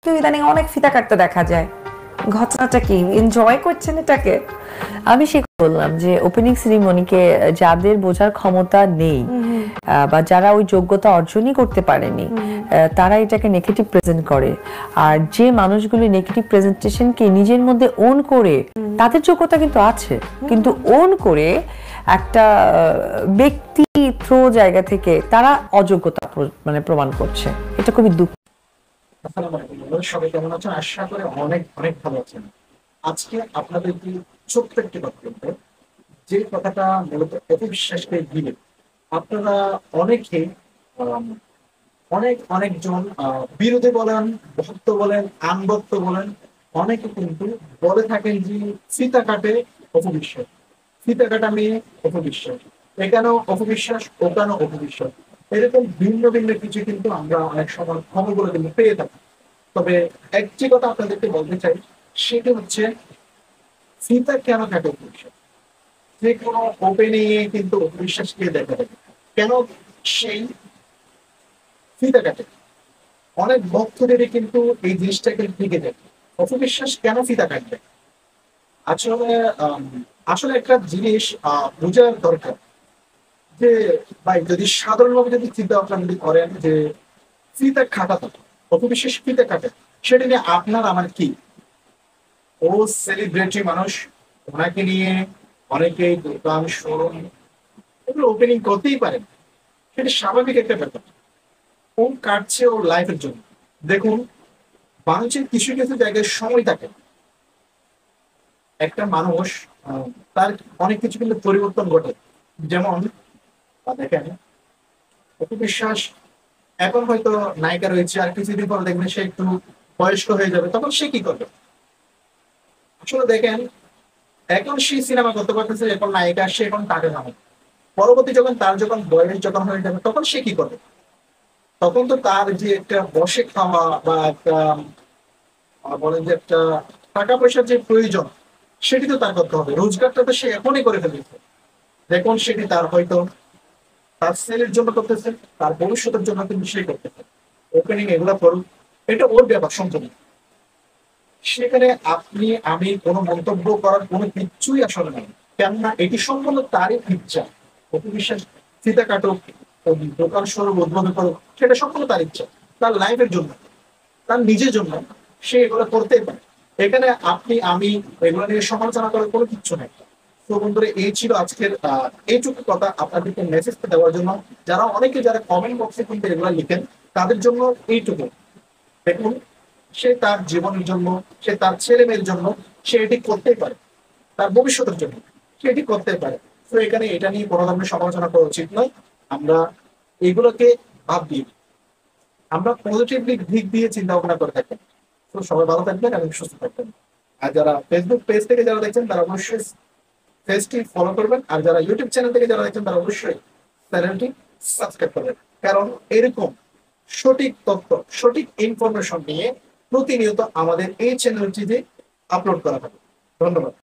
কিন্তু ইদানিং অনেক ফিতা কাটতে দেখা যায়, ঘটনাটা কি? এনজয় করছেন এটাকে? আমি সে বললাম যে ওপেনিং সেরিমনিকে যাদের বোঝার ক্ষমতা নেই বা যারা ওই যোগ্যতা অর্জনই করতে পারেনি, তারা এটাকে নেগেটিভ প্রেজেন্ট করে। আর যে মানুষগুলো নেগেটিভ প্রেজেন্টেশনকে নিজের মধ্যে ওন করে, তাদের যোগ্যতা কিন্তু আছে, কিন্তু ওন করে একটা ব্যক্তি থ্রো জায়গা থেকে তারা অযোগ্যতা মানে প্রমাণ করছে। এটা খুবই দুঃখ। সবাই কেমন আছেন? আশা করে অনেক অনেক ভালো আছেন। আজকে আপনাদের কি ছোট্ট একটি কথা বলবো, যে কথাটা মূলত অপবিশ্বাসকে ঘিরে। আপনারা অনেকে অনেকজন বিরোধী বলেন, ভক্ত বলেন, আনভক্ত বলেন, অনেকে কিন্তু বলে থাকেন যে ফিতা কাটে অপবিশ্বাস, ফিতা কাটা মেয়ে অপবিশ্বাস, এখানেও অপবিশ্বাস, ওখানেও অপবিশ্বাস। এরকম ভিন্ন ভিন্ন কিছু কিন্তু আমরা অনেক সময় খবরগুলো কিন্তু পেয়ে থাকি। তবে একটি কথা আপনাদেরকে বলতে চাই, সেটা হচ্ছে ফিতা কেন কাটে অপবিশ্বাস। যে কোনো ওপেনিং এ কিন্তু অপবিশ্বাসকে দেখা যাবে কেন সেই ফিতা কাটে। অনেক ভক্তদেরই কিন্তু এই জিনিসটাকে থেকে যায়, অপবিশ্বাস কেন ফিতা কাটবে। আসলে আসলে একটা জিনিস বোঝার দরকার যে ভাই, যদি সাধারণভাবে যদি চিন্তা ভাবনা যদি করেন যে ফিতা কাটা, অপবিশ্বাস ফিতা কাটে, সেটা নিয়ে আপনার আমার কি? ও সেলিব্রিটি মানুষ, ওনাকে নিয়ে অনেকেই দোকান শোরুম এগুলো ওপেনিং করতেই পারে, সেটা স্বাভাবিক একটা ব্যাপার। ও কাটছে ওর লাইফের জন্য। দেখুন, মানুষের কিছু কিছু জায়গায় সময় থাকে, একটা মানুষ তার অনেক কিছু কিন্তু পরিবর্তন ঘটে। যেমন দেখেন, অপু বিশ্বাস এখন হয়তো নায়িকা রয়েছে, আর কিছুদিন পর দেখবেন সে একটু বয়স্ক হয়ে যাবে, তখন সে কি করবে? আসলে দেখেন, এখন সে সিনেমা করতে পারতেছে, এখন নায়িকা, সে এখন তাকে নামে। পরবর্তী যখন তার যখন বয়স যখন হয়ে যাবে, তখন সে কি করবে? তখন তো তার যে একটা বসে খাওয়া বা একটা বলেন যে একটা টাকা পয়সার যে প্রয়োজন, সেটি তো তার করতে হবে। রোজগারটা তো সে এখনই করে ফেলেছে। দেখুন, সেটি তার হয়তো তার সেলের জন্য করতেছে, তার ভবিষ্যতের জন্য কিন্তু সে করতেছে। ওপেনিং এগুলা করুন, এটা ওর ব্যাপার সম্পূর্ণ। সেখানে আপনি আমি কোনো মন্তব্য করার কোনো কিচ্ছুই আসলে নেই। কেননা এটি সম্পূর্ণ তারই ইচ্ছা। অপু বিশ্বাস ফিতা কাটুক, দোকান স্বরূপ উদ্বোধন করুক, সেটা সম্পূর্ণ তার ইচ্ছা, তার লাইফের জন্য, তার নিজের জন্য সে এগুলো করতেই পারে। এখানে আপনি আমি এগুলো নিয়ে সমালোচনা করার কোনো কিচ্ছু নেই। তো বন্ধুরা, এই ছিল আজকের এইটুকু কথা আপনাদেরকে মেসেজটা দেওয়ার জন্য। যারা অনেকে যারা কমেন্ট বক্সে কিন্তু এগুলো লিখেন, তাদের জন্য এইটুকু। দেখুন, সে তার জীবনের জন্য, সে তার ছেলে মেয়ের জন্য সে এটি করতেই পারে, তার ভবিষ্যতের জন্য সে এটি করতেই পারে। তো এখানে এটা নিয়ে কোনো ধরনের সমালোচনা করা উচিত নয়। আমরা এগুলোকে ভাব দিই, আমরা পজিটিভ দিক দিয়ে চিন্তা ভাবনা করে থাকবেন। তো সবাই ভালো থাকবেন এবং সুস্থ থাকবেন। আর যারা ফেসবুক পেজ থেকে যারা দেখছেন, তারা অবশ্যই পেজটি ফলো করবেন। আর যারা ইউটিউব চ্যানেল থেকে যারা দেখছেন, তারা অবশ্যই চ্যানেলটি সাবস্ক্রাইব করবেন। কারণ এরকম সঠিক তথ্য, সঠিক ইনফরমেশন নিয়ে প্রতিনিয়ত আমাদের এই চ্যানেলটিতে আপলোড করা হবে। ধন্যবাদ।